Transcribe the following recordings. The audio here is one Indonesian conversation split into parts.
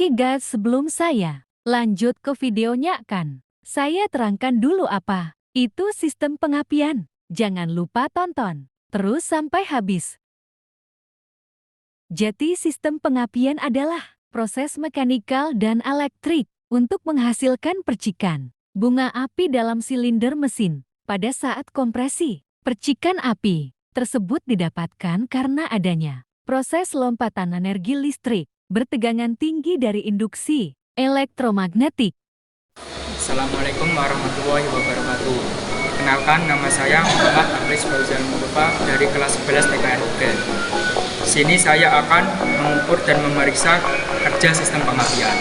Oke guys, sebelum saya lanjut ke videonya kan, saya terangkan dulu apa itu sistem pengapian. Jangan lupa tonton terus sampai habis. Jadi sistem pengapian adalah proses mekanikal dan elektrik untuk menghasilkan percikan bunga api dalam silinder mesin. Pada saat kompresi, percikan api tersebut didapatkan karena adanya proses lompatan energi listrik bertegangan tinggi dari induksi elektromagnetik. Assalamualaikum warahmatullahi wabarakatuh. Kenalkan, nama saya Muhammad Aklis Fauzan Mustafa dari kelas 11 TKN UGM. Di sini saya akan mengukur dan memeriksa kerja sistem pengapian.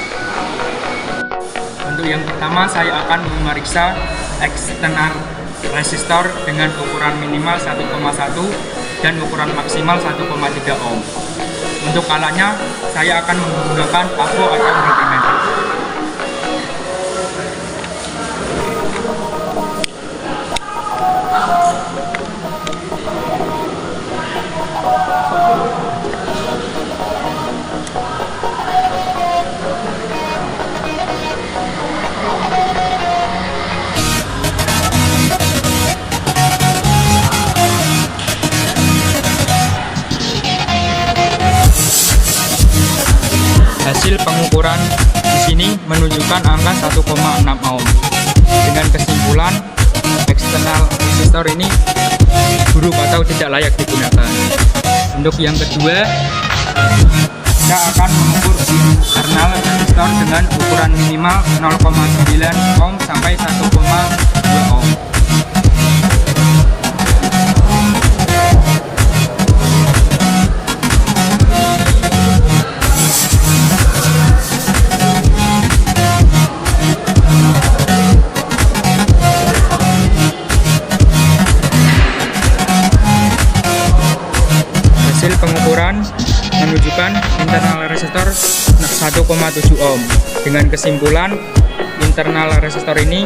Untuk yang pertama, saya akan memeriksa eksternal resistor dengan ukuran minimal 1,1 dan ukuran maksimal 1,3 ohm. Untuk alatnya, saya akan menggunakan avo atau multimeter. Hasil pengukuran di sini menunjukkan angka 1,6 ohm. Dengan kesimpulan, eksternal resistor ini buruk atau tidak layak digunakan. Untuk yang kedua, kita akan mengukur internal resistor dengan ukuran minimal 0,9 ohm sampai 1,2 ohm. Hasil pengukuran menunjukkan internal resistor 1,7 ohm. Dengan kesimpulan, internal resistor ini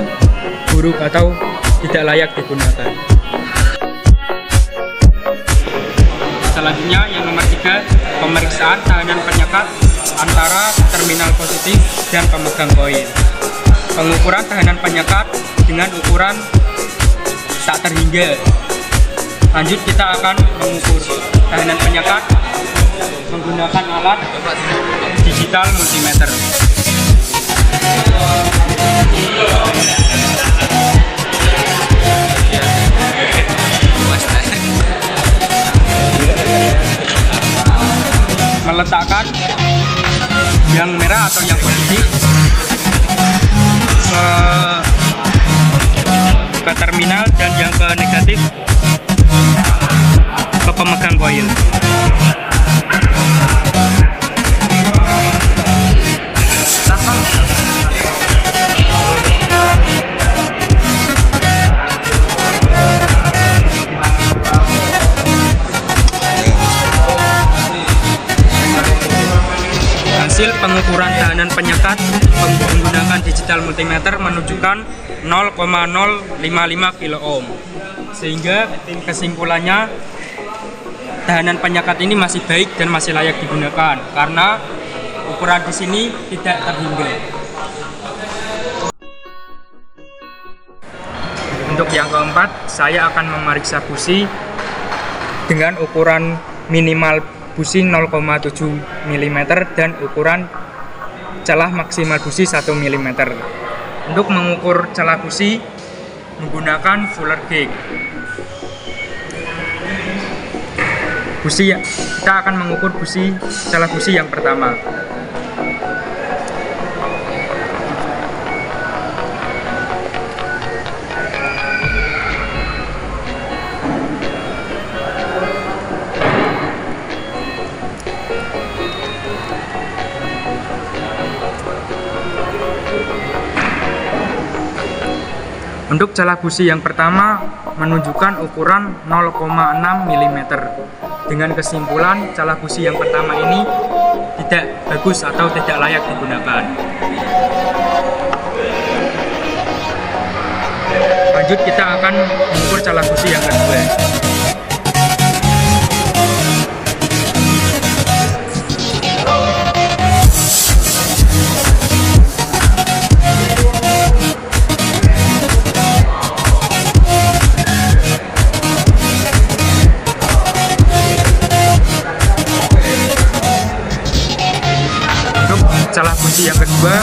buruk atau tidak layak digunakan. Selanjutnya yang nomor 3, pemeriksaan tahanan penyekat antara terminal positif dan pemegang koil. Pengukuran tahanan penyekat dengan ukuran tak terhingga. Lanjut, kita akan mengukur tahanan penyekat menggunakan alat digital multimeter. Meletakkan yang merah atau yang positif ke terminal dan yang ke negatif ke pemegang koil. Hasil pengukuran tahanan penyekat menggunakan digital multimeter menunjukkan 0,055 kilo ohm. Sehingga kesimpulannya, tahanan penyekat ini masih baik dan masih layak digunakan karena ukuran di sini tidak terhingga. Untuk yang keempat, saya akan memeriksa busi dengan ukuran minimal busi 0,7 mm dan ukuran celah maksimal busi 1 mm. Untuk mengukur celah busi menggunakan Fuller gauge. Kita akan mengukur celah busi yang pertama. Untuk celah busi yang pertama menunjukkan ukuran 0,6 mm. Dengan kesimpulan, celah busi yang pertama ini tidak bagus atau tidak layak digunakan. Lanjut, kita akan mengukur celah busi yang kedua. busi yang kedua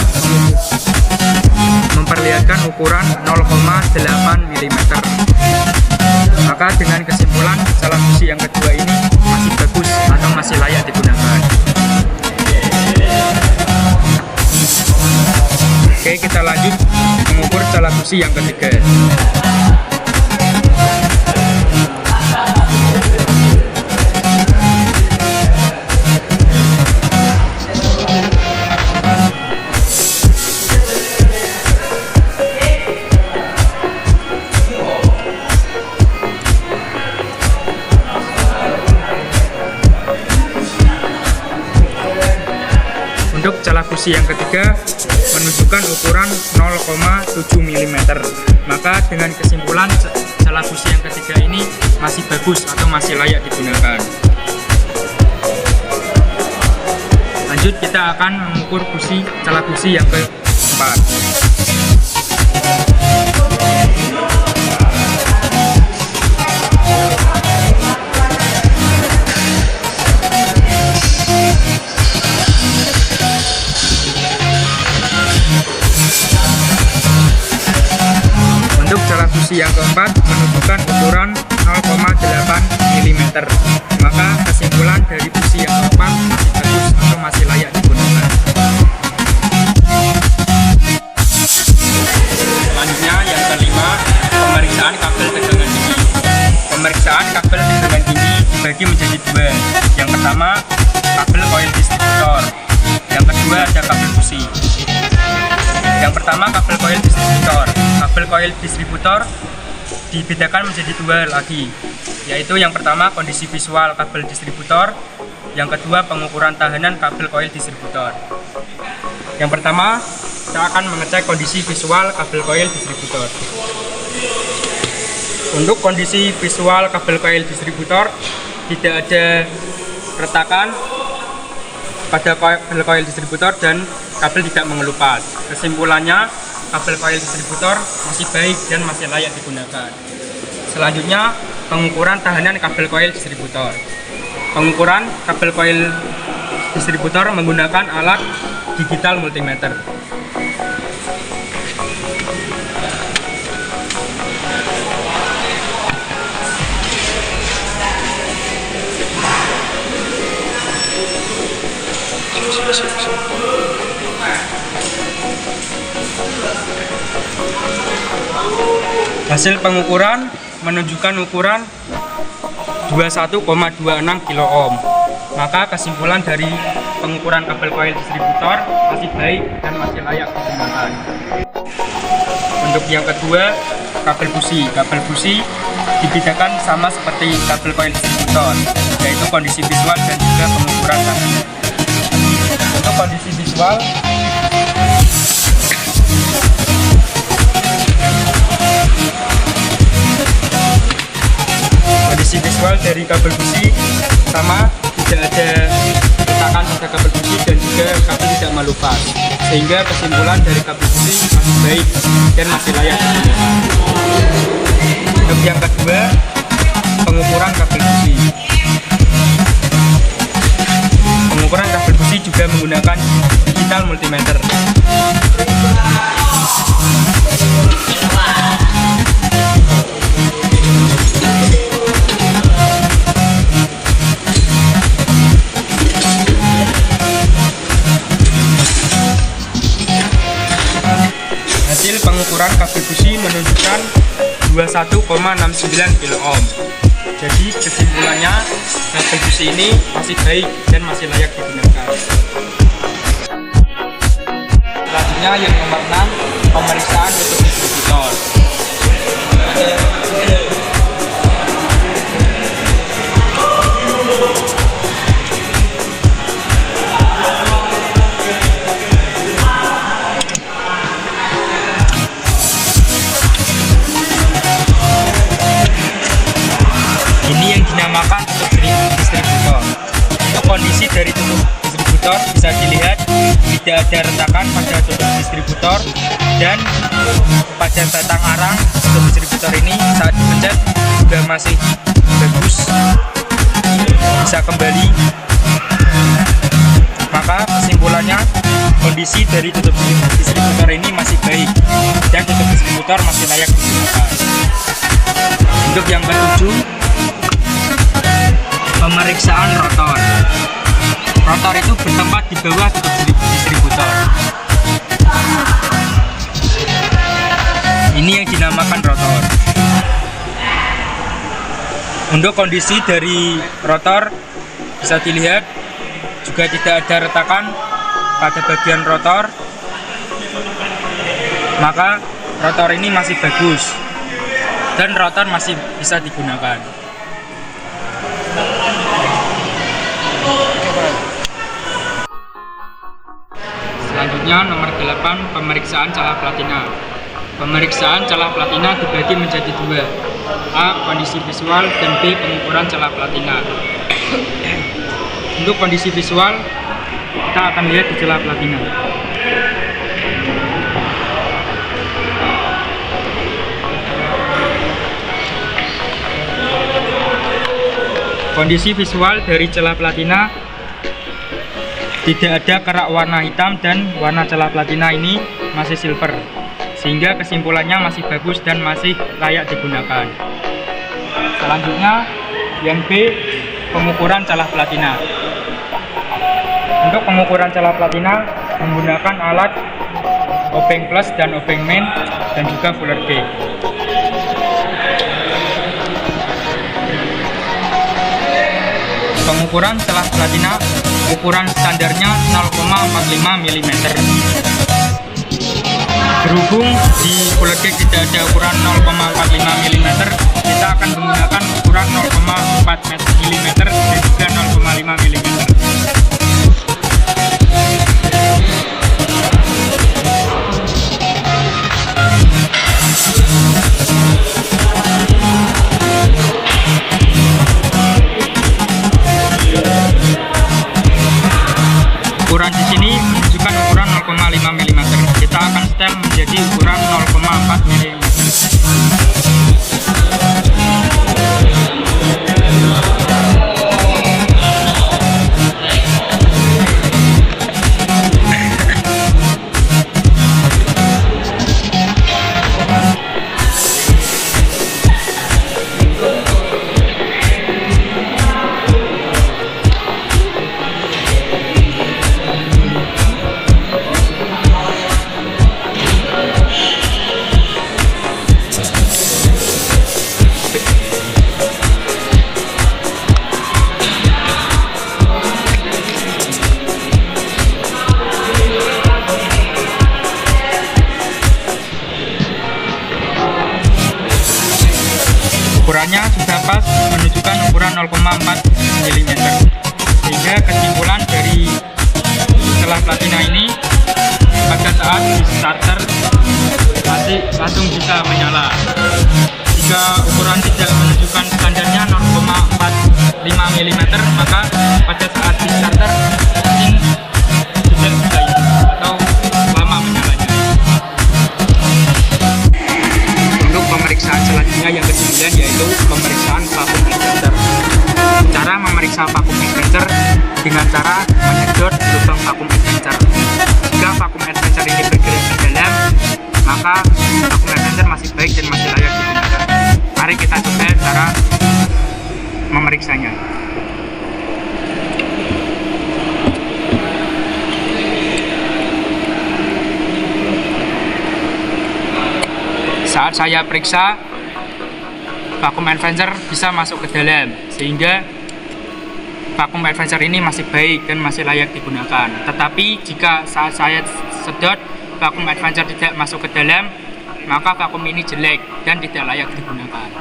memperlihatkan ukuran 0,8 mm. Maka dengan kesimpulan salah busi yang kedua ini masih bagus atau masih layak digunakan. Oke, kita lanjut mengukur salah busi yang ketiga. Untuk celah busi yang ketiga menunjukkan ukuran 0,7 mm. Maka dengan kesimpulan celah busi yang ketiga ini masih bagus atau masih layak digunakan. Lanjut, kita akan mengukur celah busi yang keempat. Untuk celah busi yang keempat menunjukkan ukuran 0,8 mm. Maka kesimpulan dari busi yang keempat masih bagus atau masih layak digunakan. Selanjutnya yang kelima, pemeriksaan kabel tegangan tinggi. Pemeriksaan kabel tegangan tinggi dibagi menjadi dua. Yang pertama, kabel koil distributor. Yang kedua ada kabel busi. Yang pertama, kabel koil distributor. Kabel koil distributor dibedakan menjadi dua lagi, yaitu yang pertama kondisi visual kabel distributor, yang kedua pengukuran tahanan kabel koil distributor. Yang pertama, kita akan mengecek kondisi visual kabel koil distributor. Untuk kondisi visual kabel koil distributor, tidak ada retakan pada kabel koil distributor dan kabel tidak mengelupas. Kesimpulannya, kabel koil distributor masih baik dan masih layak digunakan. Selanjutnya, pengukuran tahanan kabel koil distributor. Pengukuran kabel koil distributor menggunakan alat digital multimeter. Hasil pengukuran menunjukkan ukuran 21,26 kilo ohm. Maka kesimpulan dari pengukuran kabel koil distributor masih baik dan masih layak digunakan. Untuk yang kedua, kabel busi. Kabel busi dibedakan sama seperti kabel koil distributor, yaitu kondisi visual dan juga pengukuran tahanan. Untuk kondisi visual, kondisi visual dari kabel busi sama, tidak ada retakan pada kabel busi dan juga kabel tidak melupas, sehingga kesimpulan dari kabel busi masih baik dan masih layak digunakan. Untuk yang kedua, pengukuran kabel busi. Pengukuran kabel busi juga menggunakan digital multimeter. Hasil pengukuran kabel busi menunjukkan 21,69 kilo ohm. Jadi kesimpulannya, kabel busi ini masih baik dan masih layak digunakan. Selanjutnya yang nomor 6, pemeriksaan untuk distributor. Ini yang dinamakan tutup distributor. Untuk kondisi dari tutup distributor bisa dilihat tidak ada retakan pada tutup distributor, dan pada batang arang tutup distributor ini saat dipencet juga masih bagus, bisa kembali. Maka kesimpulannya, kondisi dari tutup distributor ini masih baik dan tutup distributor masih layak digunakan. Untuk yang ketujuh, pemeriksaan rotor. Rotor itu bertempat di bawah tutup distributor. Ini yang dinamakan rotor. Untuk kondisi dari rotor bisa dilihat juga tidak ada retakan pada bagian rotor, maka rotor ini masih bagus dan rotor masih bisa digunakan. Selanjutnya nomor 8, pemeriksaan celah platina. Pemeriksaan celah platina dibagi menjadi dua, A. Kondisi visual dan B. Pengukuran celah platina. Untuk kondisi visual, kita akan lihat di celah platina. Kondisi visual dari celah platina tidak ada kerak warna hitam dan warna celah platina ini masih silver, sehingga kesimpulannya masih bagus dan masih layak digunakan. Selanjutnya yang B, pengukuran celah platina. Untuk pengukuran celah platina menggunakan alat obeng plus dan obeng main dan juga fuller gauge. Pengukuran celah platina, ukuran standarnya 0,45 mm. Berhubung di fuller gauge tidak ada ukuran 0,45 mm, kita akan menggunakan ukuran 0,4 mm dan juga 0,5 mm. Ukuran di sini menunjukkan ukuran 0,5 mm. Kita akan setel menjadi ukuran 0,4 mm. Ukurannya sudah pas menunjukkan ukuran 0,4 mm, sehingga kesimpulan dari celah platina ini pada saat di starter masih langsung bisa menyala. Jika ukuran tidak menunjukkan standarnya 0,45 mm, maka pada saat di starter mesin sudah bisa atau lama menyalanya. Untuk pemeriksaan selanjutnya yang ke-9 yaitu pemeriksaan vakum adventure. Cara memeriksa vakum adventure dengan cara menyedot lubang vakum adventure. Jika vakum adventure ini bergerak ke dalam, maka vakum adventure masih baik dan masih layak digunakan. Mari kita coba cara memeriksanya. Saat saya periksa, vakum adventure bisa masuk ke dalam, sehingga vakum adventure ini masih baik dan masih layak digunakan. Tetapi jika saat saya sedot vakum adventure tidak masuk ke dalam, maka vakum ini jelek dan tidak layak digunakan.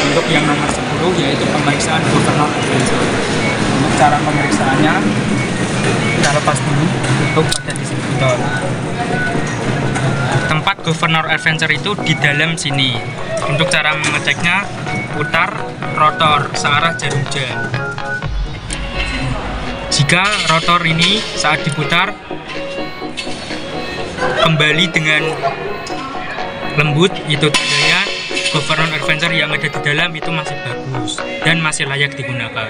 Untuk yang nomor 10 yaitu pemeriksaan governor adventure. Untuk cara pemeriksaannya, kita lepas dulu tutup pada distributor. Tempat governor adventure itu di dalam sini. Untuk cara mengeceknya, putar rotor searah jarum jam. Jika rotor ini saat diputar kembali dengan lembut, itu tandanya governor adventure yang ada di dalam itu masih bagus dan masih layak digunakan.